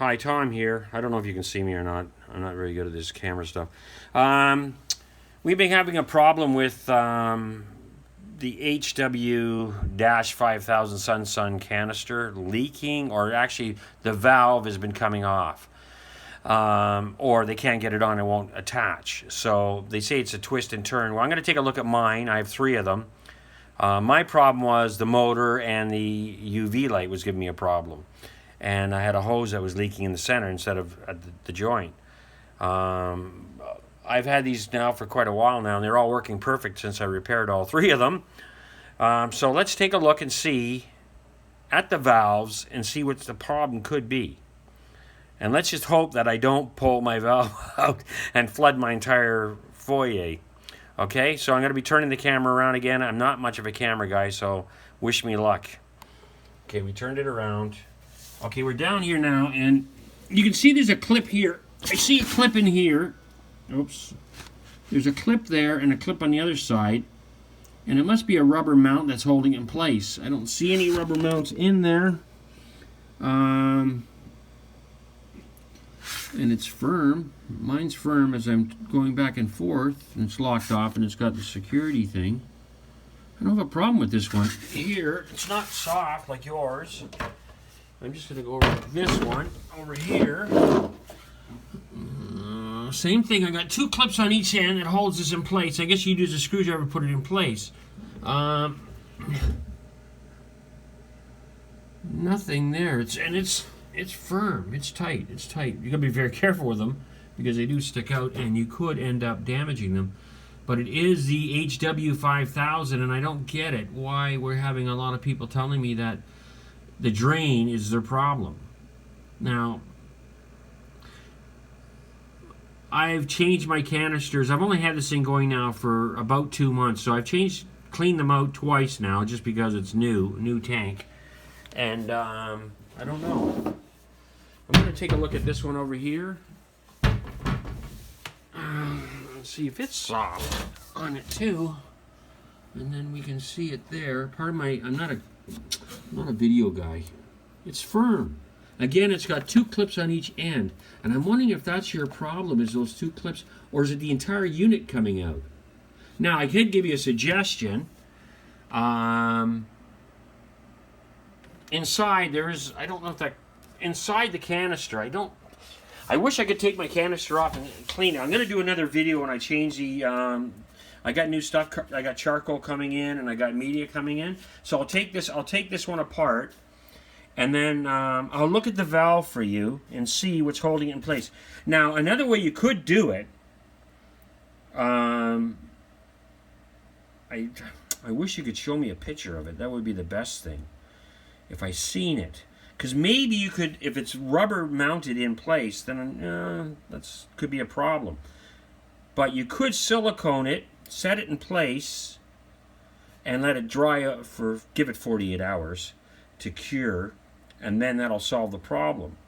Hi, Tom here. I don't know if you can see me or not. I'm not very good at this camera stuff. We've been having a problem with the HW-5000 Sunsun canister leaking, or actually the valve has been coming off. Or they can't get it on, it won't attach. So they say it's a twist and turn. Well, I'm going to take a look at mine. I have 3 of them. My problem was the motor and the UV light was giving me a problem. And I had a hose that was leaking in the center instead of at the joint. I've had these now for quite a while now, and they're all working perfect since I repaired all 3 of them. So let's take a look and see at the valves and see what the problem could be. And let's just hope that I don't pull my valve out and flood my entire foyer. Okay, so I'm going to be turning the camera around again. I'm not much of a camera guy, so wish me luck. Okay, we turned it around. Okay, we're down here now, and you can see there's a clip here. I see a clip in here. Oops. There's a clip there and a clip on the other side. And it must be a rubber mount that's holding it in place. I don't see any rubber mounts in there. And it's firm. Mine's firm as I'm going back and forth. And it's locked off, and it's got the security thing. I don't have a problem with this one. Here, it's not soft like yours. I'm just going to go over this one over here. Same thing. I got 2 clips on each end that holds this in place. I guess you'd use a screwdriver to put it in place. Nothing there. It's firm. It's tight. It's tight. You got to be very careful with them because they do stick out, and you could end up damaging them. But it is the HW-5000, and I don't get it. Why we're having a lot of people telling me that the drain is their problem. Now, I've changed my canisters. I've only had this thing going now for about 2 months, so I've cleaned them out twice now, just because it's new tank. And I don't know. I'm going to take a look at this one over here. Let's see if it's soft on it too, and then we can see it there. Pardon my, I'm not a video guy. It's firm. Again, it's got 2 clips on each end, and I'm wondering if that's your problem, is those 2 clips, or is it the entire unit coming out? Now, I could give you a suggestion. Inside, there's, I don't know if that, inside the canister, I wish I could take my canister off and clean it. I'm going to do another video when I change the, I got new stuff, I got charcoal coming in, and I got media coming in. So I'll take this one apart, and then I'll look at the valve for you and see what's holding it in place. Now, another way you could do it, I wish you could show me a picture of it. That would be the best thing, if I seen it. Because maybe you could, if it's rubber mounted in place, then that could be a problem. But you could silicone it, set it in place, and let it dry up give it 48 hours to cure, and then that'll solve the problem.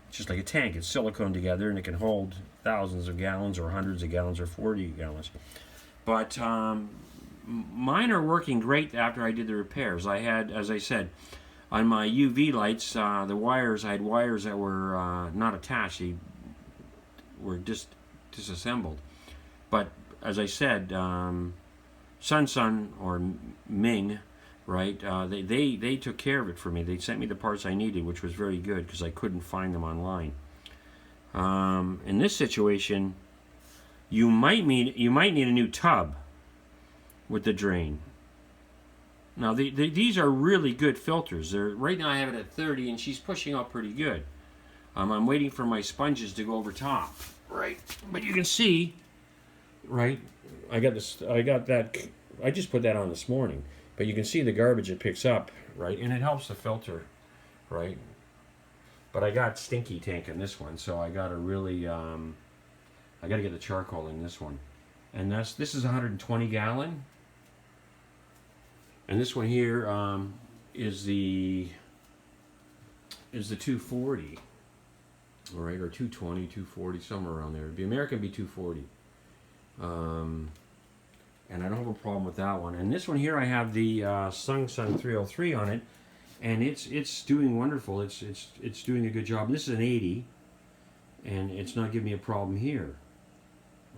It's just like a tank. It's silicone together, and it can hold thousands of gallons or hundreds of gallons or 40 gallons. But mine are working great after I did the repairs. I had, as I said, on my UV lights, the wires, I had wires that were not attached. They were disassembled. But as I said, Sunsun or Ming, right? They took care of it for me. They sent me the parts I needed, which was very good because I couldn't find them online. In this situation, you might need a new tub with the drain. Now these are really good filters. Right now I have it at 30, and she's pushing out pretty good. I'm waiting for my sponges to go over top, right? But you can see, right? I just put that on this morning, but you can see the garbage it picks up, right? And it helps the filter, right? But I got stinky tank in this one, so I gotta really, I gotta get the charcoal in this one. And this is 120 gallon. And this one here is the 240, all right, or 220, 240, somewhere around there. The American be 240. And I don't have a problem with that one. And this one here, I have the Sunsun 303 on it, and it's doing wonderful. It's doing a good job. And this is an 80, and it's not giving me a problem here.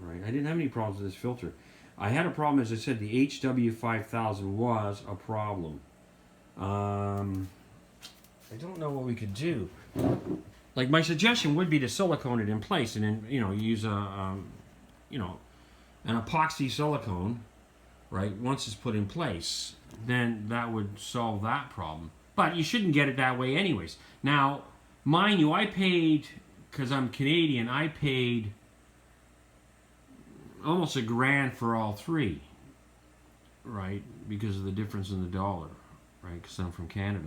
Right? I didn't have any problems with this filter. I had a problem, as I said, the HW-5000 was a problem. I don't know what we could do. Like, my suggestion would be to silicone it in place, and then use an epoxy silicone, right? Once it's put in place, then that would solve that problem. But you shouldn't get it that way, anyways. Now, mind you, I paid, because I'm Canadian, I paid almost $1,000 for all three, right? Because of the difference in the dollar, right? Because I'm from Canada.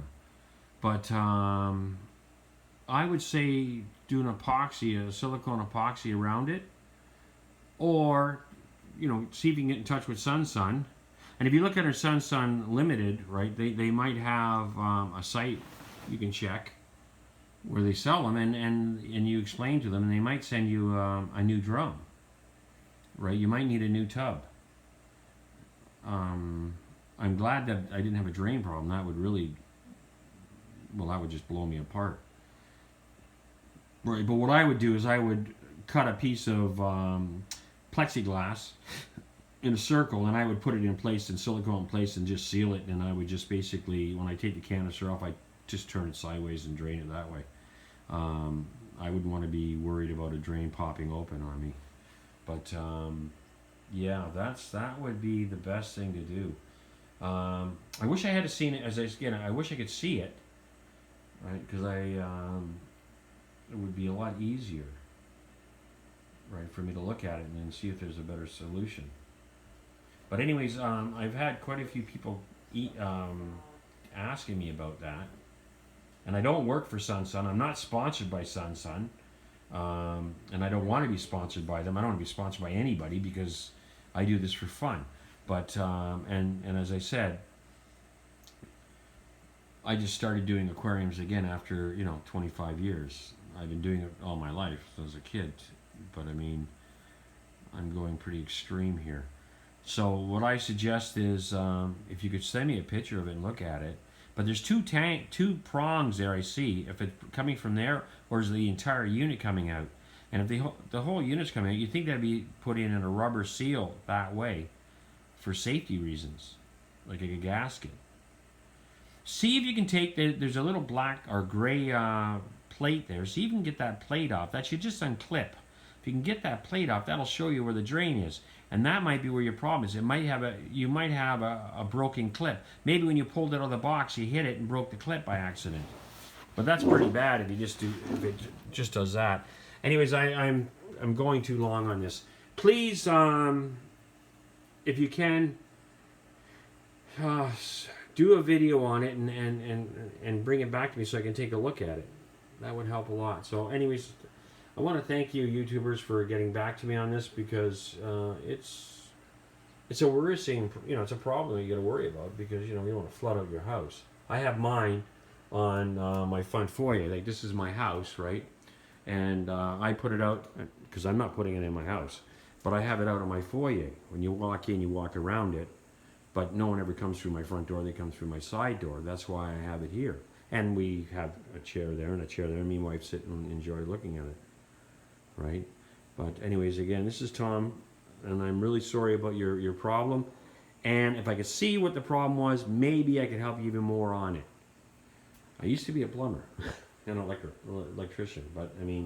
But I would say do an epoxy, a silicone epoxy around it, or see if you can get in touch with Sunsun. And if you look at our Sunsun Limited, right, they might have a site you can check where they sell them, and you explain to them, and they might send you a new drum. Right, you might need a new tub. I'm glad that I didn't have a drain problem. That would really, well, that would just blow me apart. Right, but what I would do is I would cut a piece of plexiglass in a circle, and I would put it in place, in silicone in place, and just seal it. And I would just basically, when I take the canister off, I just turn it sideways and drain it that way. I wouldn't want to be worried about a drain popping open on me. But yeah, that would be the best thing to do. I wish I had seen it I wish I could see it, right? Because it would be a lot easier, right, for me to look at it and then see if there's a better solution. But anyways, I've had quite a few people asking me about that, and I don't work for Sunsun. I'm not sponsored by Sunsun. And I don't want to be sponsored by them. I don't want to be sponsored by anybody because I do this for fun. But and as I said, I just started doing aquariums again after 25 years. I've been doing it all my life as a kid, but I mean, I'm going pretty extreme here. So what I suggest is if you could send me a picture of it and look at it. But there's two prongs there, I see. If it's coming from there, or is the entire unit coming out? And if the whole unit's coming out, you think that'd be put in a rubber seal that way for safety reasons, like a gasket. See if you can take there's a little black or gray plate there. See if you can get that plate off. That should just unclip. If you can get that plate off, that'll show you where the drain is. And that might be where your problem is. You might have a broken clip. Maybe when you pulled it out of the box, you hit it and broke the clip by accident. But that's pretty bad if it just does that. Anyways, I'm going too long on this. Please, if you can, do a video on it and bring it back to me so I can take a look at it. That would help a lot. So, anyways, I want to thank you, YouTubers, for getting back to me on this because it's a worrisome, it's a problem that you got to worry about because you don't want to flood out your house. I have mine on my front foyer. Like, this is my house, right? And I put it out because I'm not putting it in my house, but I have it out on my foyer. When you walk in, you walk around it, but no one ever comes through my front door. They come through my side door. That's why I have it here. And we have a chair there and a chair there. Me and my wife sit and enjoy looking at it. Right? But anyways, again, this is Tom, and I'm really sorry about your problem. And if I could see what the problem was, maybe I could help you even more on it. I used to be a plumber and an electrician, but I mean,